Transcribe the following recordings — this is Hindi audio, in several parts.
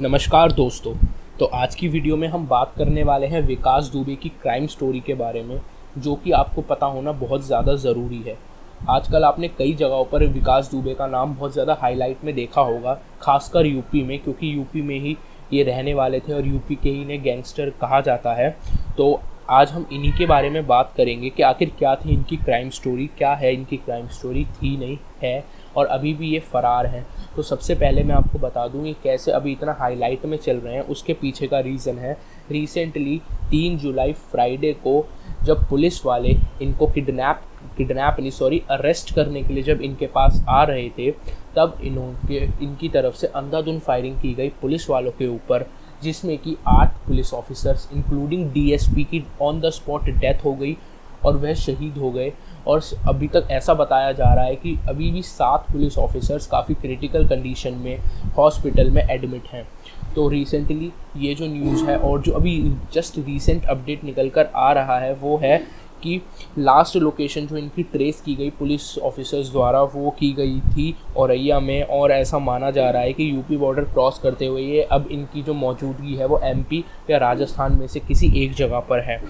नमस्कार दोस्तों। तो आज की वीडियो में हम बात करने वाले हैं विकास दुबे की क्राइम स्टोरी के बारे में, जो कि आपको पता होना बहुत ज़्यादा ज़रूरी है। आजकल आपने कई जगहों पर विकास दुबे का नाम बहुत ज़्यादा हाईलाइट में देखा होगा, खासकर यूपी में, क्योंकि यूपी में ही ये रहने वाले थे और यूपी के ही इन्हें गैंगस्टर कहा जाता है। तो आज हम इन्हीं के बारे में बात करेंगे कि आखिर क्या थी इनकी क्राइम स्टोरी, क्या है इनकी क्राइम स्टोरी, थी नहीं है और अभी भी ये फ़रार हैं। तो सबसे पहले मैं आपको बता दूँ कि कैसे अभी इतना हाईलाइट में चल रहे हैं, उसके पीछे का रीज़न है रिसेंटली 3 जुलाई फ्राइडे को जब पुलिस वाले इनको अरेस्ट करने के लिए जब इनके पास आ रहे थे, तब इनकी तरफ से अंधाधुंध फायरिंग की गई पुलिस वालों के ऊपर, जिसमें कि 8 पुलिस ऑफिसर्स इंक्लूडिंग डीएसपी की ऑन द स्पॉट डेथ हो गई और वह शहीद हो गए। और अभी तक ऐसा बताया जा रहा है कि अभी भी 7 पुलिस ऑफिसर्स काफ़ी क्रिटिकल कंडीशन में हॉस्पिटल में एडमिट हैं। तो रिसेंटली ये जो न्यूज़ है और जो अभी जस्ट रीसेंट अपडेट निकल कर आ रहा है वो है कि लास्ट लोकेशन जो इनकी ट्रेस की गई पुलिस ऑफिसर्स द्वारा वो की गई थी औरैया में, और ऐसा माना जा रहा है कि यूपी बॉर्डर क्रॉस करते हुए ये अब इनकी जो मौजूदगी है वो एमपी या राजस्थान में से किसी एक जगह पर है।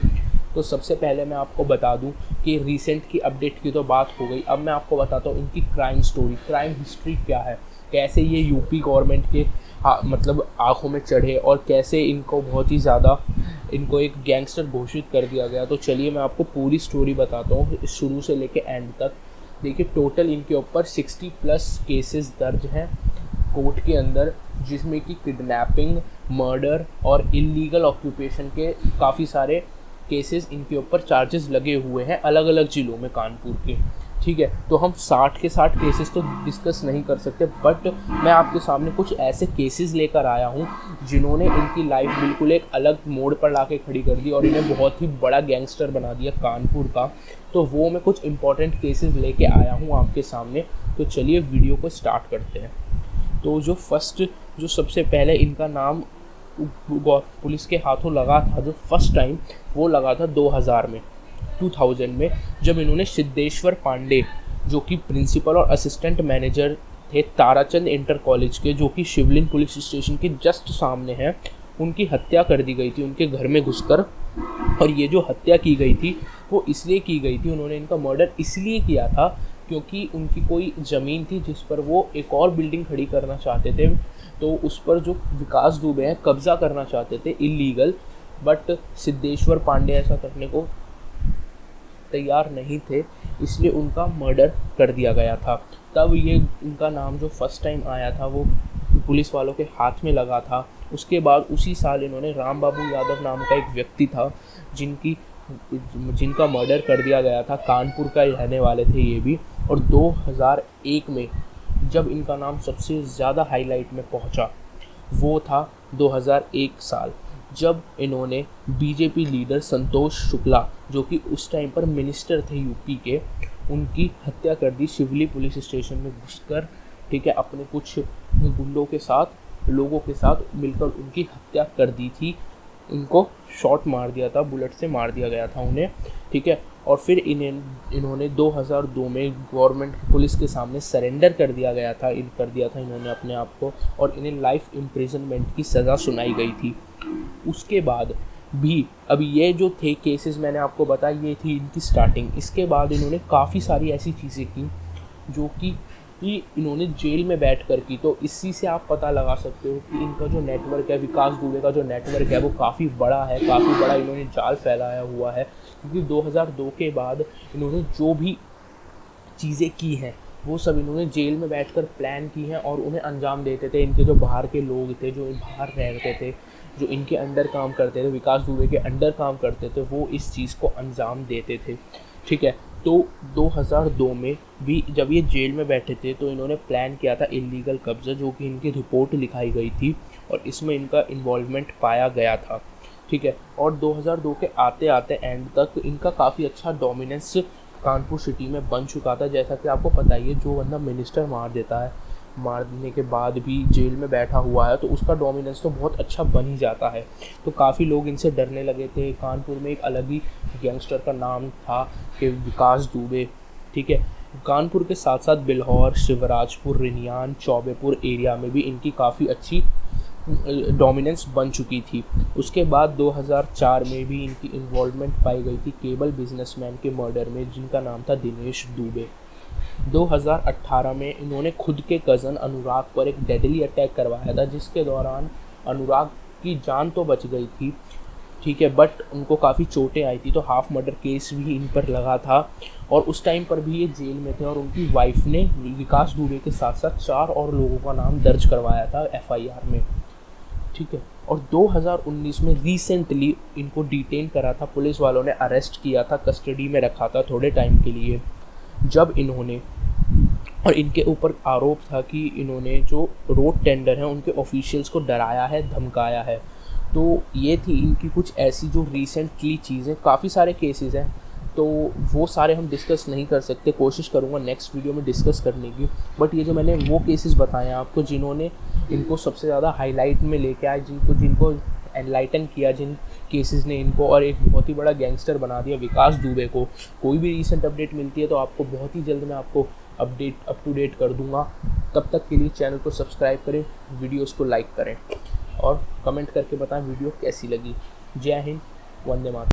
तो सबसे पहले मैं आपको बता दूं कि रीसेंट की अपडेट की तो बात हो गई, अब मैं आपको बताता हूँ इनकी क्राइम स्टोरी, क्राइम हिस्ट्री क्या है, कैसे ये यूपी गवर्नमेंट के मतलब आँखों में चढ़े और कैसे इनको बहुत ही ज़्यादा इनको एक गैंगस्टर घोषित कर दिया गया। तो चलिए मैं आपको पूरी स्टोरी बताता हूँ शुरू से लेके एंड तक। देखिए, टोटल इनके ऊपर 60+ केसेस दर्ज हैं कोर्ट के अंदर, जिसमें कि किडनैपिंग, मर्डर और इलीगल ऑक्यूपेशन के काफ़ी सारे केसेस इनके ऊपर चार्जेस लगे हुए हैं अलग अलग ज़िलों में कानपुर के। ठीक है, तो हम 60 के 60 केसेस तो डिस्कस नहीं कर सकते, बट मैं आपके सामने कुछ ऐसे केसेस लेकर आया हूँ जिन्होंने इनकी लाइफ बिल्कुल एक अलग मोड़ पर लाके खड़ी कर दी और इन्हें बहुत ही बड़ा गैंगस्टर बना दिया कानपुर का। तो वो मैं कुछ इंपॉर्टेंट केसेस लेके आया हूँ आपके सामने। तो चलिए वीडियो को स्टार्ट करते हैं। तो जो सबसे पहले इनका नाम पुलिस के हाथों लगा था, जो फर्स्ट टाइम वो लगा था 2000 में, जब इन्होंने सिद्धेश्वर पांडे, जो कि प्रिंसिपल और असिस्टेंट मैनेजर थे ताराचंद इंटर कॉलेज के, जो कि शिवलिंग पुलिस स्टेशन के जस्ट सामने है, उनकी हत्या कर दी गई थी उनके घर में घुसकर। और ये जो हत्या की गई थी वो इसलिए की गई थी, उन्होंने इनका मर्डर इसलिए किया था क्योंकि उनकी कोई ज़मीन थी जिस पर वो एक और बिल्डिंग खड़ी करना चाहते थे। तो उस पर जो विकास दुबे हैं कब्ज़ा करना चाहते थे इलीगल, बट सिद्धेश्वर पांडे ऐसा करने को तैयार नहीं थे, इसलिए उनका मर्डर कर दिया गया था। तब ये इनका नाम जो फर्स्ट टाइम आया था वो पुलिस वालों के हाथ में लगा था। उसके बाद उसी साल इन्होंने राम बाबू यादव नाम का एक व्यक्ति था जिनका मर्डर कर दिया गया था, कानपुर का रहने वाले थे ये भी। और 2001 में जब इनका नाम सबसे ज़्यादा हाईलाइट में पहुंचा वो था 2001 साल, जब इन्होंने बीजेपी लीडर संतोष शुक्ला, जो कि उस टाइम पर मिनिस्टर थे यूपी के, उनकी हत्या कर दी शिवली पुलिस स्टेशन में घुसकर। ठीक है, अपने कुछ गुंडों के साथ, लोगों के साथ मिलकर उनकी हत्या कर दी थी। इनको शॉट मार दिया था, बुलेट से मार दिया गया था उन्हें। ठीक है, और फिर इन्होंने 2002 में गवर्नमेंट पुलिस के सामने सरेंडर कर दिया था इन्होंने अपने आप को, और इन्हें लाइफ इम्प्रिजनमेंट की सज़ा सुनाई गई थी। उसके बाद भी अभी ये जो थे केसेस मैंने आपको बताया, ये थी इनकी स्टार्टिंग। इसके बाद इन्होंने काफ़ी सारी ऐसी चीज़ें की जो कि इन्होंने जेल में बैठ कर की। तो इसी से आप पता लगा सकते हो कि इनका जो नेटवर्क है, विकास दुबे का जो नेटवर्क है वो काफ़ी बड़ा है, काफ़ी बड़ा इन्होंने जाल फैलाया हुआ है। क्योंकि 2002 के बाद इन्होंने जो भी चीज़ें की हैं वो सब इन्होंने जेल में बैठकर प्लान की हैं और उन्हें अंजाम देते थे। इनके जो बाहर के लोग थे, जो बाहर रहते थे, जो इनके अंडर काम करते थे, विकास दुबे के अंडर काम करते थे, वो इस चीज़ को अंजाम देते थे। ठीक है, तो 2002 में भी जब ये जेल में बैठे थे तो इन्होंने प्लान किया था इलीगल कब्ज़ा, जो कि इनकी रिपोर्ट लिखाई गई थी और इसमें इनका इन्वॉल्वमेंट पाया गया था। ठीक है, और 2002 के आते आते एंड तक इनका काफ़ी अच्छा डोमिनेंस कानपुर सिटी में बन चुका था। जैसा कि आपको पता ही है, जो बंदा मिनिस्टर मार देता है, मारने के बाद भी जेल में बैठा हुआ है, तो उसका डोमिनेंस तो बहुत अच्छा बन ही जाता है। तो काफ़ी लोग इनसे डरने लगे थे। कानपुर में एक अलग ही गैंगस्टर का नाम था कि विकास दुबे। ठीक है, कानपुर के साथ साथ बिल्हौर, शिवराजपुर, रिनियान, चौबेपुर एरिया में भी इनकी काफ़ी अच्छी डोमिनेंस बन चुकी थी। उसके बाद 2004 में भी इनकी इन्वॉल्वमेंट पाई गई थी केबल बिजनेसमैन के मर्डर में, जिनका नाम था दिनेश दुबे। 2018 में इन्होंने खुद के कज़न अनुराग पर एक डेडली अटैक करवाया था, जिसके दौरान अनुराग की जान तो बच गई थी, ठीक है, बट उनको काफ़ी चोटें आई थी, तो हाफ मर्डर केस भी इन पर लगा था। और उस टाइम पर भी ये जेल में थे और उनकी वाइफ ने विकास दुबे के साथ साथ 4 और लोगों का नाम दर्ज करवाया था एफआईआर में, ठीक है। और 2019 में रिसेंटली इनको डिटेन करा था, पुलिस वालों ने अरेस्ट किया था, कस्टडी में रखा था थोड़े टाइम के लिए, जब इन्होंने, और इनके ऊपर आरोप था कि इन्होंने जो रोड टेंडर हैं उनके ऑफिशियल्स को डराया है, धमकाया है। तो ये थी इनकी कुछ ऐसी जो रिसेंटली चीज़ें, काफ़ी सारे केसेस हैं, तो वो सारे हम डिस्कस नहीं कर सकते, कोशिश करूँगा नेक्स्ट वीडियो में डिस्कस करने की। बट ये जो मैंने वो केसेस बताए आपको जिन्होंने इनको सबसे ज़्यादा हाईलाइट में लेके आए, जिनको एनलाइटन किया, जिन केसेस ने इनको और एक बहुत ही बड़ा गैंगस्टर बना दिया विकास दुबे को। कोई भी रीसेंट अपडेट मिलती है तो आपको बहुत ही जल्द मैं आपको अप टू डेट कर दूंगा। तब तक के लिए चैनल को सब्सक्राइब करें, वीडियोस को लाइक करें और कमेंट करके बताएं वीडियो कैसी लगी। जय हिंद, वंदे मातरम।